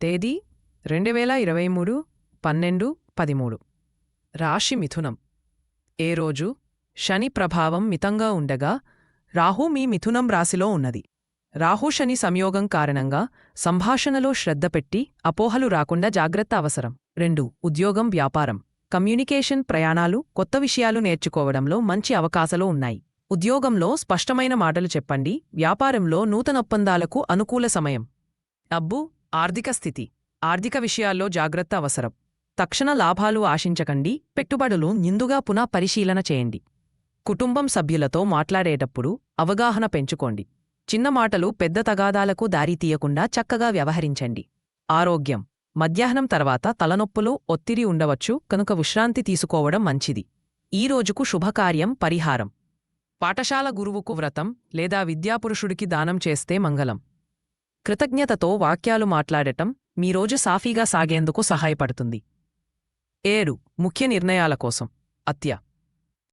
తేదీ 2023 12-13. రాశి మిథునం. ఏ రోజు శని ప్రభావం మితంగా ఉండగా రాహు మీ మిథునం రాశిలో ఉన్నది. రాహు శని సంయోగం కారణంగా సంభాషణలో శ్రద్ధ పెట్టి అపోహలు రాకుండా జాగ్రత్త అవసరం. 2. ఉద్యోగం వ్యాపారం కమ్యూనికేషన్ ప్రయాణాలు కొత్త విషయాలు నేర్చుకోవడంలో మంచి అవకాశాలు ఉన్నాయి. ఉద్యోగంలో స్పష్టమైన మాటలు చెప్పండి. వ్యాపారంలో నూతన ఒప్పందాలకు అనుకూల సమయం. డబ్బు ఆర్థిక స్థితి ఆర్థిక విషయాల్లో జాగ్రత్త అవసరం. తక్షణ లాభాలు ఆశించకండి. పెట్టుబడులు నిండుగా పునః పరిశీలన చేయండి. కుటుంబం సభ్యులతో మాట్లాడేటప్పుడు అవగాహన పెంచుకోండి. చిన్న మాటలు పెద్ద తగాదాలకు దారితీయకుండా చక్కగా వ్యవహరించండి. ఆరోగ్యం మధ్యాహ్నం తర్వాత తలనొప్పులు ఒత్తిడి ఉండవచ్చు కనుక విశ్రాంతి తీసుకోవడం మంచిది. ఈ రోజుకు శుభకార్యం పరిహారం. పాఠశాల గురువుకు వ్రతం లేదా విద్యాపురుషుడికి దానం చేస్తే మంగళం. కృతజ్ఞతతో వాక్యాలు మాట్లాడటం మీ రోజు సాఫీగా సాగేందుకు సహాయపడుతుంది. 7. ముఖ్య నిర్ణయాల కోసం అత్య